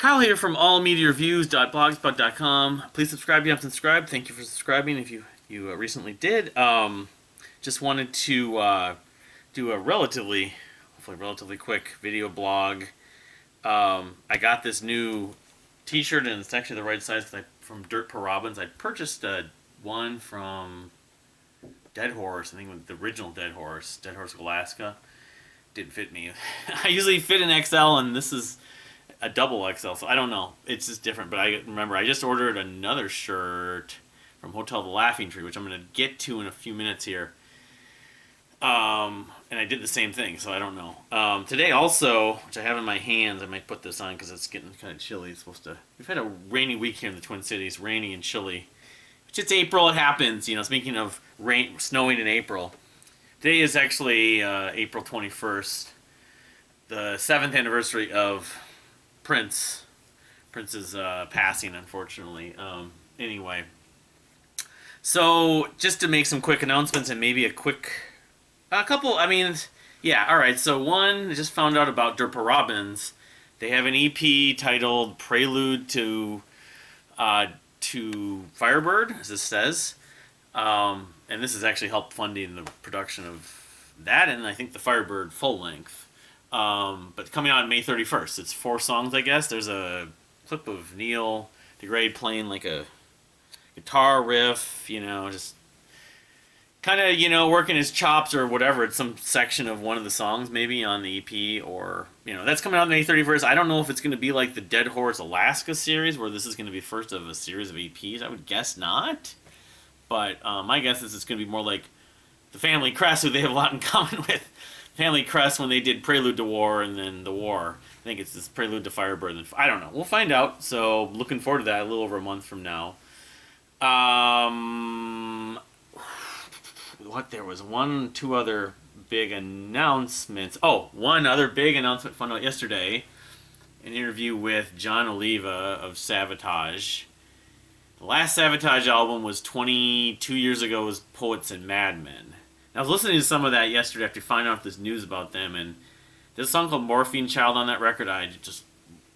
Kyle here from allmediareviews.blogspot.com. Please subscribe if you haven't subscribed. Thank you for subscribing if you recently did. Just wanted to do a hopefully relatively quick video blog. I got this new t-shirt and it's actually the right size from Dirt Per Robbins. I purchased one from Dead Horse, I think the original Dead Horse Alaska. Didn't fit me. I usually fit an XL and this is a double XL, so I don't know. It's just different, but I remember I just ordered another shirt from Hotel the Laughing Tree, which I'm going to get to in a few minutes here. And I did the same thing, so I don't know. Today also, which I have in my hands, I might put this on because it's getting kind of chilly. We've had a rainy week here in the Twin Cities, rainy and chilly. Which it's April, it happens, speaking of rain, snowing in April. Today is actually April 21st, the 7th anniversary of Prince's passing, unfortunately. Anyway, so just to make some quick announcements and maybe a couple. All right. So one, I just found out about Dirt Per Robbins. They have an EP titled "Prelude to Firebird," as it says, and this has actually helped funding the production of that, and I think the Firebird full length. But coming out on May 31st. It's 4 songs, I guess. There's a clip of Neil deGrasse playing like a guitar riff, just kind of, working his chops or whatever. It's some section of one of the songs maybe on the EP or, that's coming out on May 31st. I don't know if it's going to be like the Dead Horse Alaska series where this is going to be first of a series of EPs. I would guess not. But my guess is it's going to be more like the Family Crest, who they have a lot in common with. Family Crest when they did Prelude to War and then The War. I think it's this Prelude to Firebird. I don't know. We'll find out. So looking forward to that a little over a month from now. There was two other big announcements. Oh, one other big announcement found out yesterday. An interview with John Oliva of Savatage. The last Savatage album was 22 years ago, was Poets and Madmen. I was listening to some of that yesterday after finding out this news about them, and there's a song called Morphine Child on that record.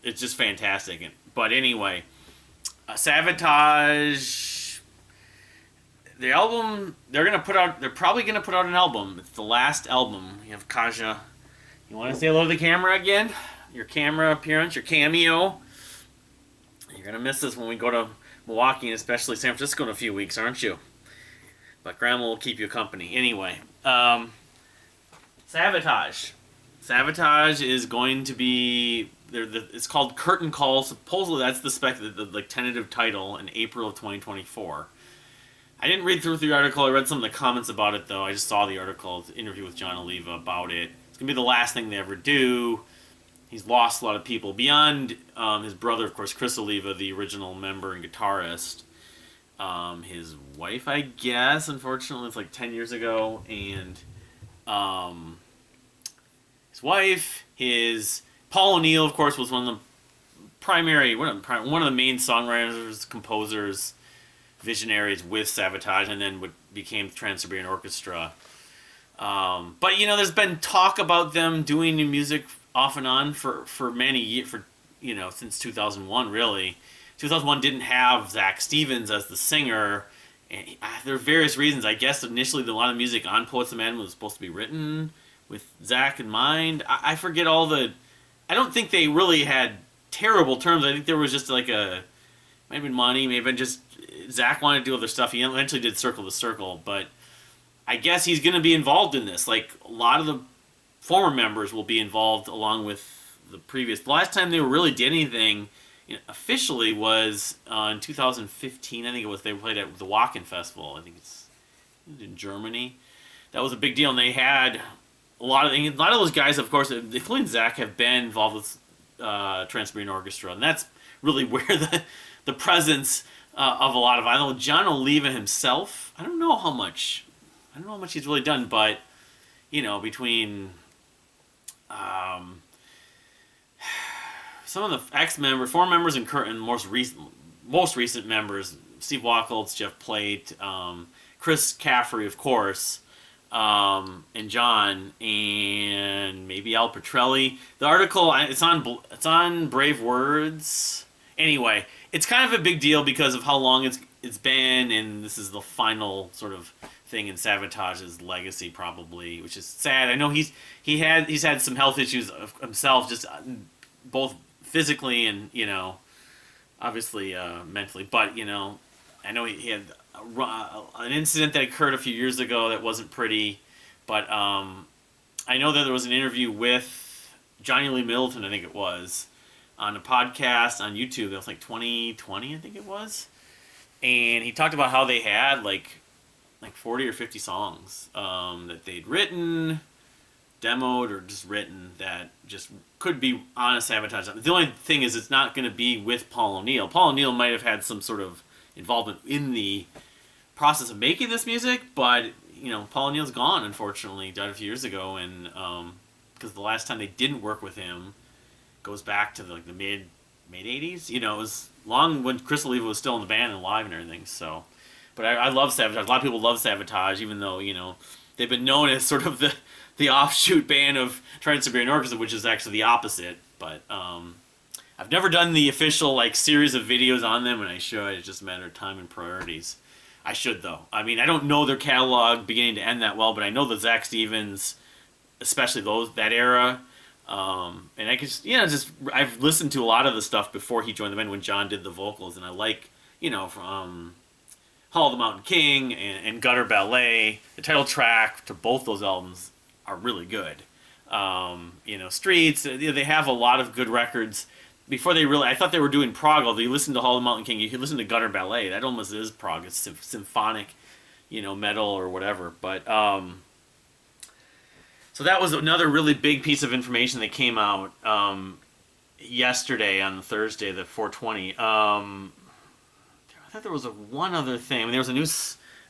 It's just fantastic. But anyway, Savatage, the album they're probably gonna put out an album. It's the last album. You have Kaja. You want to say hello to the camera again? Your camera appearance, your cameo. You're gonna miss this when we go to Milwaukee and especially San Francisco in a few weeks, aren't you? But Grandma will keep you company. Anyway, Savatage. Savatage is going to be... it's called Curtain Call. Supposedly that's the tentative title in April of 2024. I didn't read through the article. I read some of the comments about it, though. I just saw the article, the interview with John Oliva about it. It's going to be the last thing they ever do. He's lost a lot of people. Beyond his brother, of course, Chris Oliva, the original member and guitarist. His wife, I guess, unfortunately, it's like 10 years ago, and his wife, Paul O'Neill, of course, was one of the main songwriters, composers, visionaries with Savatage, and then became Trans-Siberian Orchestra. But there's been talk about them doing new music off and on for many years, since 2001, really. 2001 didn't have Zach Stevens as the singer. And there are various reasons. I guess initially a lot of music on Poets and Madmen was supposed to be written with Zach in mind. I forget all the... I don't think they really had terrible terms. I think there was just like might have been money, maybe just... Zach wanted to do other stuff. He eventually did Circle to Circle, but I guess he's going to be involved in this. Like, a lot of the former members will be involved along with the previous... The last time they really did anything... officially was in 2015. I think it was, they played at the Wacken Festival. I think it's in Germany. That was a big deal, and they had a lot of those guys, of course, including Zach, have been involved with Trans-Siberian Orchestra, and that's really where the presence of a lot of... I know John Oliva himself. I don't know how much he's really done, but between some of the ex-members, former members, and most recent members, Steve Wacholtz, Jeff Plate, Chris Caffrey, of course, and John, and maybe Al Petrelli. The article, it's on Brave Words. Anyway, it's kind of a big deal because of how long it's been, and this is the final sort of thing in Savatage's legacy, probably, which is sad. I know he's had some health issues himself, just both physically and obviously mentally. But I know he had an incident that occurred a few years ago that wasn't pretty. But I know that there was an interview with Johnny Lee Middleton, I think it was, on a podcast on YouTube. That was like 2020, I think it was. And he talked about how they had like 40 or 50 songs that they'd written, demoed, or just written that just could be on a Savatage. The only thing is it's not going to be with Paul O'Neill. Paul O'Neill might have had some sort of involvement in the process of making this music, but Paul O'Neill's gone, unfortunately. Died a few years ago, and because the last time they didn't work with him goes back to the mid 80s. It was long when Chris Oliva was still in the band and live and everything. So, but I love Savatage. A lot of people love Savatage, even though they've been known as sort of the offshoot band of Trans-Siberian Orchestra, which is actually the opposite. But I've never done the official series of videos on them, and I should. It's just a matter of time and priorities. I should, though. I mean, I don't know their catalog beginning to end that well, but I know the Zach Stevens, especially that era. And I can I've listened to a lot of the stuff before he joined the band when John did the vocals, and I like from Hall of the Mountain King and Gutter Ballet. The title track to both those albums are really good. Streets. They have a lot of good records. Before I thought they were doing prog. Although you listen to Hall of the Mountain King, you can listen to Gutter Ballet. That almost is prog. It's symphonic, metal or whatever. But so that was another really big piece of information that came out yesterday on Thursday, the 420. I thought there was one other thing. I mean, there was a new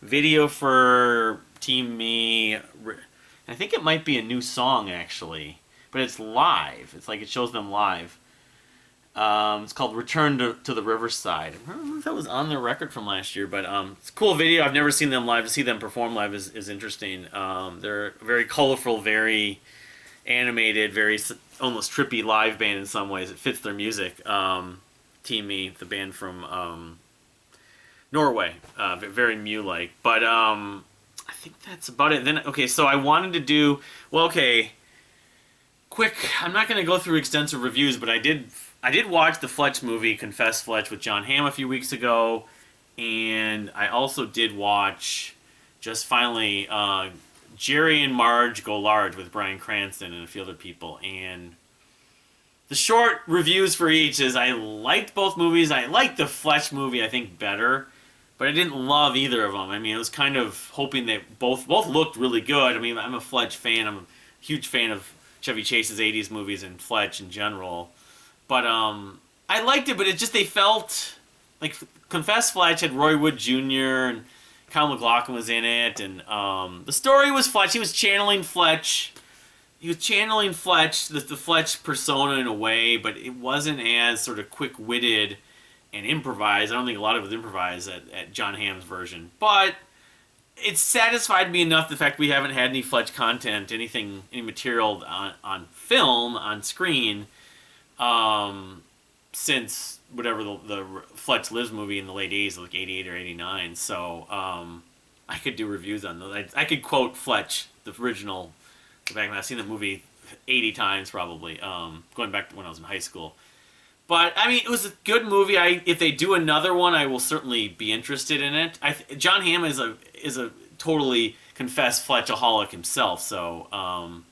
video for Team Me. I think it might be a new song, actually. But it's live. It's like it shows them live. It's called Return to the Riverside. I don't know if that was on their record from last year, but it's a cool video. I've never seen them live. To see them perform live is interesting. They're very colorful, very animated, very almost trippy live band in some ways. It fits their music. Team Me, the band from Norway, very Mew-like. But I think that's about it. Then so I wanted to do quick. I'm not going to go through extensive reviews, but I did watch the Fletch movie, Confess Fletch, with John Hamm a few weeks ago, and I also did watch, just finally, Jerry and Marge Go Large with Bryan Cranston and a few other people, and the short reviews for each is I liked both movies. I liked the Fletch movie, I think, better, but I didn't love either of them. I mean, I was kind of hoping that both looked really good. I mean, I'm a Fletch fan. I'm a huge fan of Chevy Chase's 80s movies and Fletch in general. But I liked it, but it just, they felt like Confess Fletch had Roy Wood Jr. and Kyle MacLachlan was in it, and the story was Fletch. He was channeling Fletch. The Fletch persona in a way, but it wasn't as sort of quick-witted and improvised. I don't think a lot of it was improvised at John Hamm's version. But it satisfied me enough, the fact we haven't had any Fletch content, any material on film, on screen, since whatever the Fletch Lives movie in the late 80s, like 88 or 89. So I could do reviews on those. I could quote Fletch, the original. Back when I've seen the movie 80 times probably, going back to when I was in high school. But I mean, it was a good movie. If they do another one, I will certainly be interested in it. John Hamm is a totally confessed Fletchaholic himself, so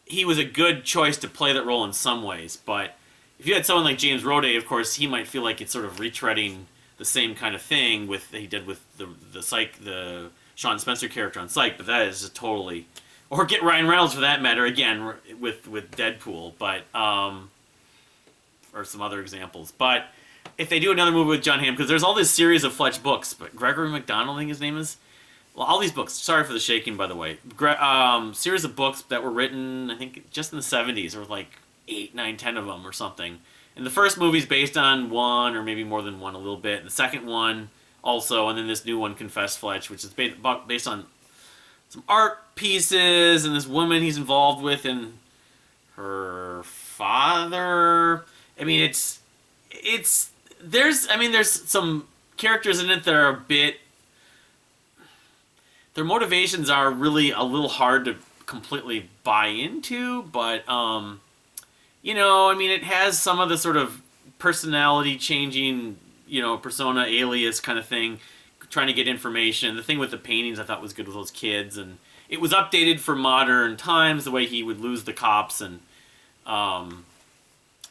he was a good choice to play that role in some ways. But if you had someone like James Roday, of course, he might feel like it's sort of retreading the same kind of thing he did with the Sean Spencer character on Psych. But that is just totally, or get Ryan Reynolds for that matter, again with Deadpool, but or some other examples. But if they do another movie with John Hamm, because there's all this series of Fletch books, but Gregory McDonald, I think his name is. Well, all these books. Sorry for the shaking, by the way. Series of books that were written, I think, just in the 70s. There were like 8, 9, 10 of them or something. And the first movie's based on one, or maybe more than one a little bit. The second one also, and then this new one, Confess Fletch, which is based on some art pieces, and this woman he's involved with, and her father. I mean, there's some characters in it that are a bit. Their motivations are really a little hard to completely buy into, but I mean, it has some of the sort of personality changing, persona alias kind of thing, trying to get information. The thing with the paintings I thought was good with those kids, and it was updated for modern times, the way he would lose the cops and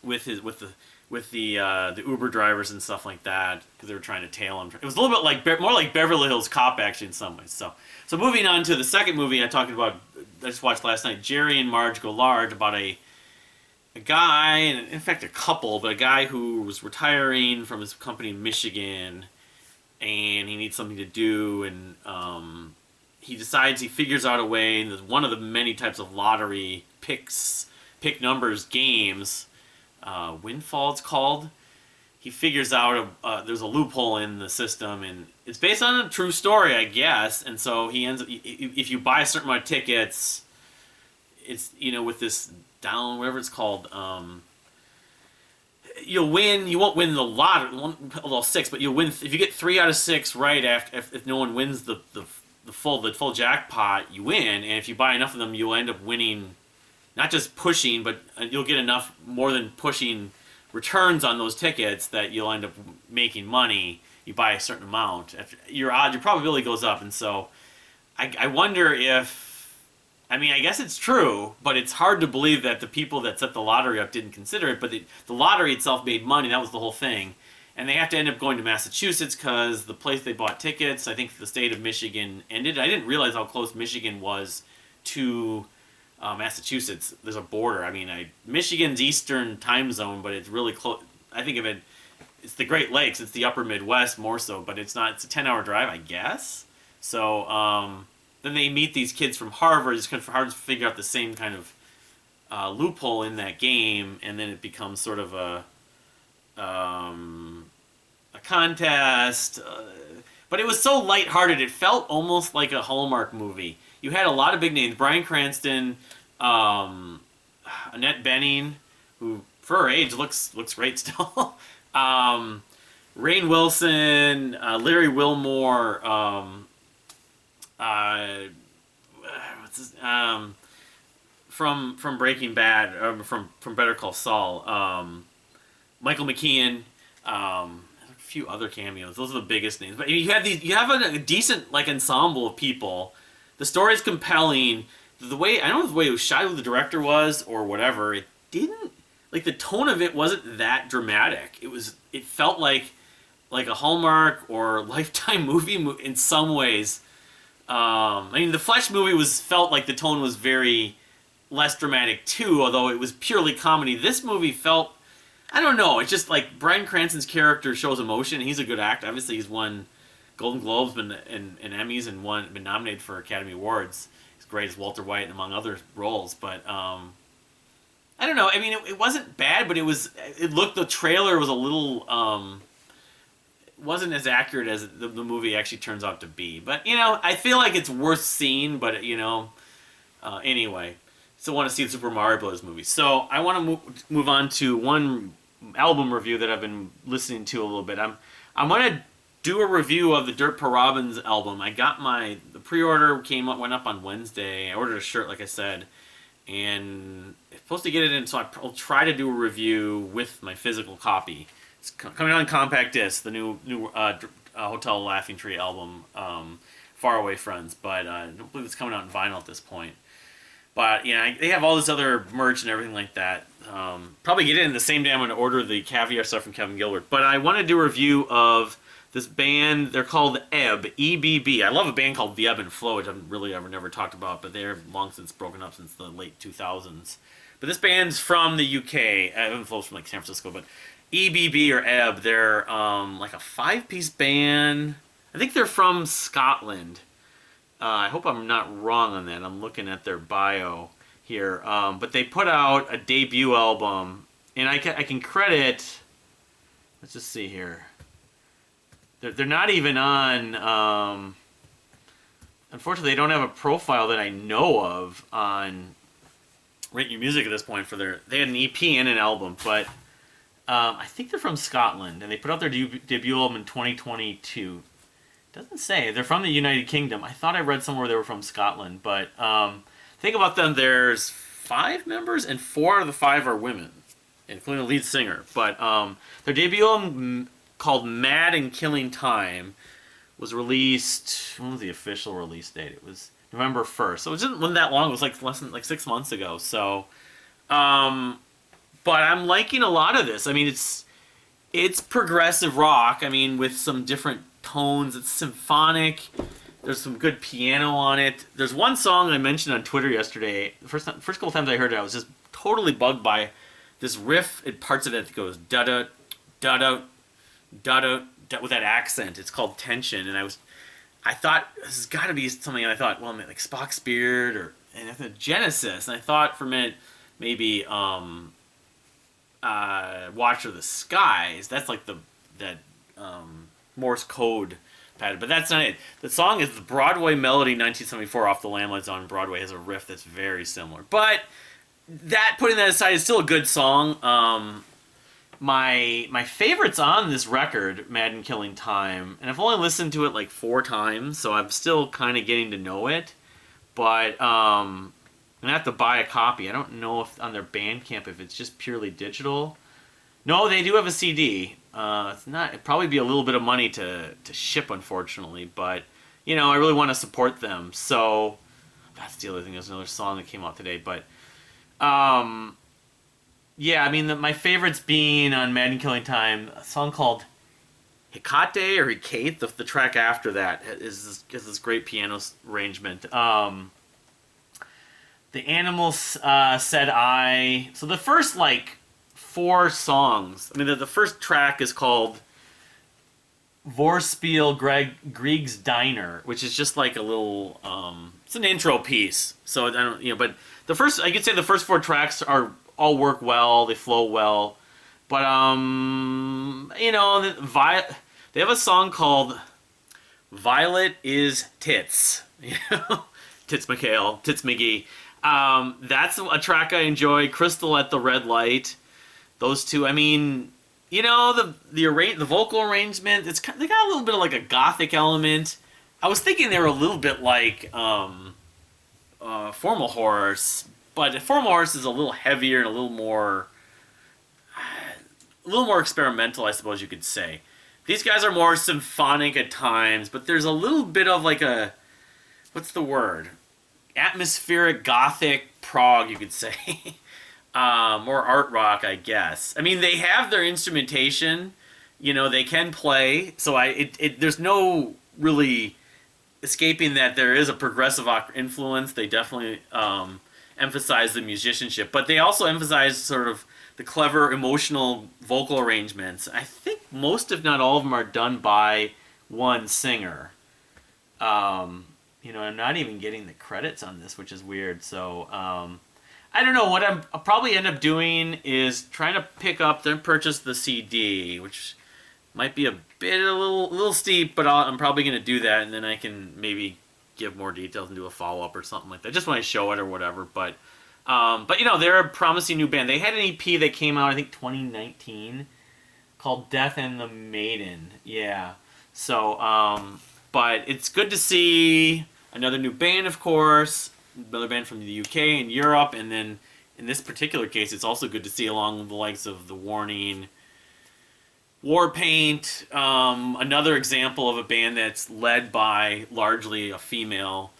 with the Uber drivers and stuff like that, because they were trying to tail him. It was a little bit like more like Beverly Hills Cop actually in some ways. So moving on to the second movie I talked about, I just watched last night, Jerry and Marge Go Large, about a guy, and in fact a couple, but a guy who was retiring from his company in Michigan, and he needs something to do, and he figures out a way, and there's one of the many types of lottery pick numbers games, Windfall it's called. He figures out there's a loophole in the system, and it's based on a true story, I guess, and so he ends up, if you buy a certain amount of tickets, it's, with this down, whatever it's called, you'll win. You won't win the lottery, 6, but you'll win if you get 3 out of 6 right. If no one wins the full jackpot, you win. And if you buy enough of them, you'll end up winning. Not just pushing, but you'll get enough more than pushing returns on those tickets that you'll end up making money. You buy a certain amount. Your probability goes up, and so I wonder if. I mean, I guess it's true, but it's hard to believe that the people that set the lottery up didn't consider it. But the lottery itself made money. That was the whole thing. And they have to end up going to Massachusetts because the place they bought tickets, I think the state of Michigan ended. I didn't realize how close Michigan was to Massachusetts. There's a border. I mean, Michigan's eastern time zone, but it's really close. I think of it, it's the Great Lakes. It's the upper Midwest more so, but it's not. It's a 10-hour drive, I guess. So, then they meet these kids from Harvard. It's kind of hard to figure out the same kind of loophole in that game, and then it becomes sort of a contest. But it was so lighthearted. It felt almost like a Hallmark movie. You had a lot of big names: Bryan Cranston, Annette Bening, who for her age looks great still. Rainn Wilson, Larry Wilmore. What's his, from Breaking Bad, from Better Call Saul, Michael McKean, a few other cameos. Those are the biggest names. But you have a decent ensemble of people. The story is compelling. I don't know the way it was shot, who the director was or whatever. It didn't the tone of it wasn't that dramatic. It felt like a Hallmark or Lifetime movie in some ways. I mean, the Fletch movie felt like the tone was very less dramatic too, although it was purely comedy. This movie felt, I don't know, it's just like Bryan Cranston's character shows emotion. He's a good actor. Obviously, he's won Golden Globes and Emmys and been nominated for Academy Awards. He's great as Walter White, among other roles. But I don't know. I mean, it wasn't bad, but the trailer was a little. Wasn't as accurate as the movie actually turns out to be. But, I feel like it's worth seeing, but, anyway. Still want to see the Super Mario Bros. Movie. So, I want to move on to one album review that I've been listening to a little bit. I'm going to do a review of the Dirt Poor Robins album. I got the pre-order went up on Wednesday. I ordered a shirt, like I said, and I'm supposed to get it in, so I'll try to do a review with my physical copy. It's coming out on compact disc, the new Hotel Laughing Tree album, Faraway Friends, but I don't believe it's coming out in vinyl at this point. But they have all this other merch and everything like that. Probably get it in the same day I'm going to order the Caviar stuff from Kevin Gilbert. But I want to do a review of this band. They're called EBB, EBB. I love a band called The Ebb and Flow, which I've really never talked about, but they're long since broken up since the late 2000s. But this band's from the UK. Ebb and Flow's from San Francisco, but EBB or Ebb, they're like a 5-piece band. I think they're from Scotland. I hope I'm not wrong on that. I'm looking at their bio here. But they put out a debut album, and I can credit. Let's just see here. They're not even on unfortunately, they don't have a profile that I know of on Rate Your Music at this point for their. They had an EP and an album, but I think they're from Scotland, and they put out their debut album in 2022. Doesn't say. They're from the United Kingdom. I thought I read somewhere they were from Scotland, but think about them. There's 5 members, and 4 out of the 5 are women, including the lead singer. But their debut album, called Mad and Killing Time, was released. When was the official release date? It was November 1st. So it wasn't that long. It was like less than 6 months ago. So, but I'm liking a lot of this. I mean, it's progressive rock. I mean, with some different tones. It's symphonic. There's some good piano on it. There's one song that I mentioned on Twitter yesterday. The first couple times I heard it, I was just totally bugged by this riff. It parts of it goes da da da da da da with that accent. It's called Tension, and I thought this has got to be something. And I thought, well, like Spock's Beard and I thought Genesis, and I thought for a minute maybe Watch of the Skies. That's like that Morse code pattern, but that's not it. The song is the Broadway Melody 1974 off the Lamelights on Broadway. Has a riff that's very similar, but putting that aside, is still a good song. My favorites on this record, Mad and Killing Time, and I've only listened to it like 4 times, so I'm still kind of getting to know it, but I'm gonna have to buy a copy. I don't know if on their Bandcamp if it's just purely digital. No, they do have a CD. It'd probably be a little bit of money to ship, unfortunately, but I really want to support them. So that's the other thing. There's another song that came out today, but yeah, I mean my favorites being on Mad and Killing Time, a song called Hecate or Hecate. The track after that is this great piano arrangement. The Animals Said I. So the first 4 songs. I mean, the first track is called Vorspiel Grieg's Diner, which is just like a little. It's an intro piece. So I don't, but I could say the first 4 tracks all work well. They flow well, but they have a song called Violet is Tits. Tits McHale, Tits McGee. That's a track I enjoy. Crystal at the Red Light. Those 2, I mean, the vocal arrangement, they got a little bit of like a gothic element. I was thinking they were a little bit like Formal Horse, but Formal Horse is a little heavier and a little more experimental, I suppose you could say. These guys are more symphonic at times, but there's a little bit of like what's the word? Atmospheric gothic prog, you could say. More art rock, I guess. I mean, they have their instrumentation. They can play. So there's no really escaping that there is a progressive rock influence. They definitely emphasize the musicianship, but they also emphasize sort of the clever, emotional vocal arrangements. I think most, if not all of them, are done by one singer. I'm not even getting the credits on this, which is weird. So, I don't know. What I'll probably end up doing is trying to pick up, then purchase the CD, which might be a little steep, but I'm probably going to do that, and then I can maybe give more details and do a follow-up or something like that, just when I show it or whatever. But they're a promising new band. They had an EP that came out, I think, 2019, called Death and the Maiden. Yeah. So, but it's good to see another new band, of course. Another band from the UK and Europe, and then in this particular case, it's also good to see along the likes of The Warning, Warpaint, another example of a band that's led by largely a female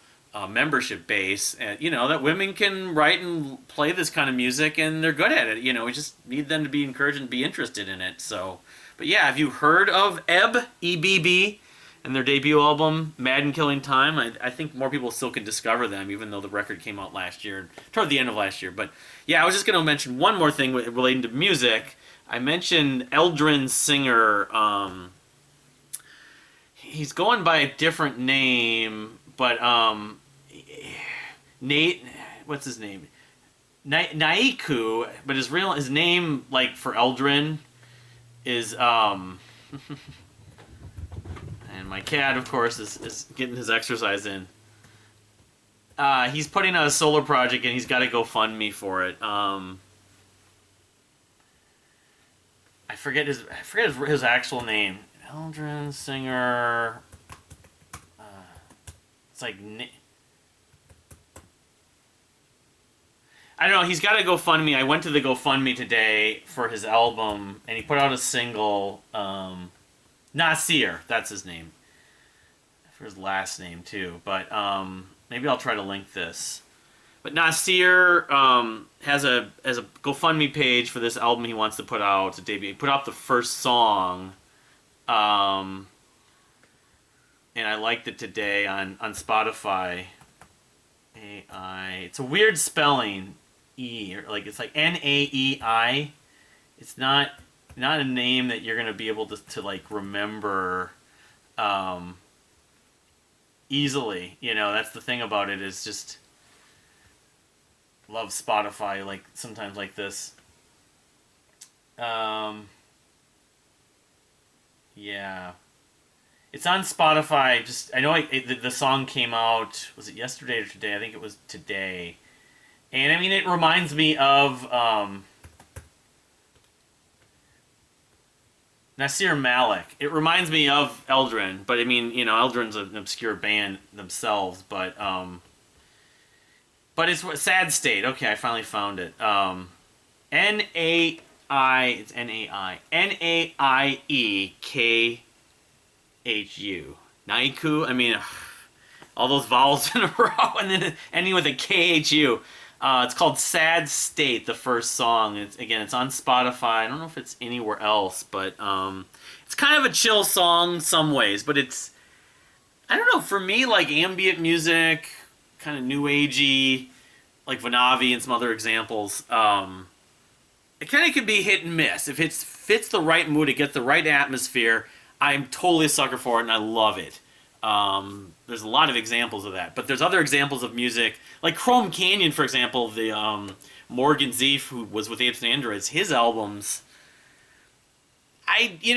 membership base, and that women can write and play this kind of music, and they're good at it. We just need them to be encouraged and be interested in it. So, but yeah, have you heard of EBB? And their debut album, Mad and Killing Time, I think more people still can discover them, even though the record came out last year, toward the end of last year. But yeah, I was just going to mention one more thing relating to music. I mentioned Eldren's singer. He's going by a different name, but Nate, what's his name? Naiekhu, but his name, like for Eldren, is and my cat, of course, is getting his exercise in. He's putting out a solo project and he's got to GoFundMe for it. I forget his actual name. Eldren singer. It's like I don't know. He's got to GoFundMe. I went to the GoFundMe today for his album, and he put out a single. Nasir, that's his name. For his last name too, but maybe I'll try to link this. But Nasir has a GoFundMe page for this album he wants to put out to debut. He put out the first song, and I liked it today on Spotify. It's a weird spelling, it's like Naei. It's not a name that you're gonna be able to like remember easily. That's the thing about it, is just love Spotify like sometimes like this. Yeah, it's on Spotify. Just I know the song came out, was it yesterday or today? I think it was today. And I mean, it reminds me of Nasir Malik. It reminds me of Eldren, but I mean, Eldren's an obscure band themselves, but it's Sad State. Okay, I finally found it. It's Naiekhu. Naiekhu. I mean, all those vowels in a row, and then ending with a KHU. It's called Sad State, the first song. It's on Spotify. I don't know if it's anywhere else, but it's kind of a chill song some ways, but it's, I don't know, for me, like ambient music, kind of new agey, like Vanavi and some other examples, it kind of could be hit and miss. If it fits the right mood, it gets the right atmosphere, I'm totally a sucker for it, and I love it. There's a lot of examples of that, but there's other examples of music, like Chrome Canyon, for example, the Morgan Zeef, who was with Apes and Androids, his albums, I get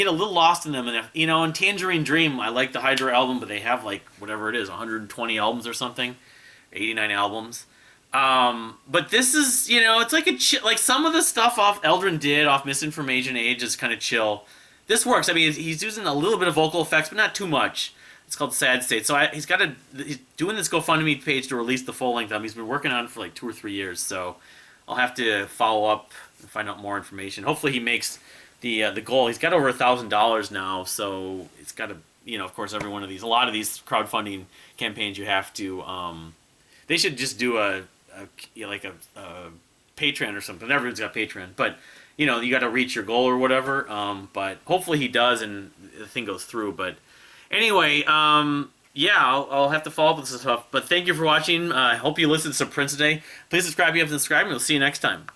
a little lost in them, and in Tangerine Dream, I like the Hydra album, but they have like whatever it is, 120 albums or something, 89 albums. But this is, it's like like some of the stuff off Eldren did off Misinformation Age is kind of chill. This works. I mean, he's using a little bit of vocal effects, but not too much. It's called Sad State. So he's doing this GoFundMe page to release the full-length album. He's been working on it for like 2 or 3 years, so I'll have to follow up and find out more information. Hopefully he makes the goal. He's got over $1,000 now, so it's got to, of course, a lot of these crowdfunding campaigns you have to, they should just do a Patreon or something. Everyone's got Patreon, but you got to reach your goal or whatever. But hopefully he does, and the thing goes through. But anyway, I'll have to follow up with this stuff. But thank you for watching. I hope you listened to some Prince today. Please subscribe if you haven't subscribed, and we'll see you next time.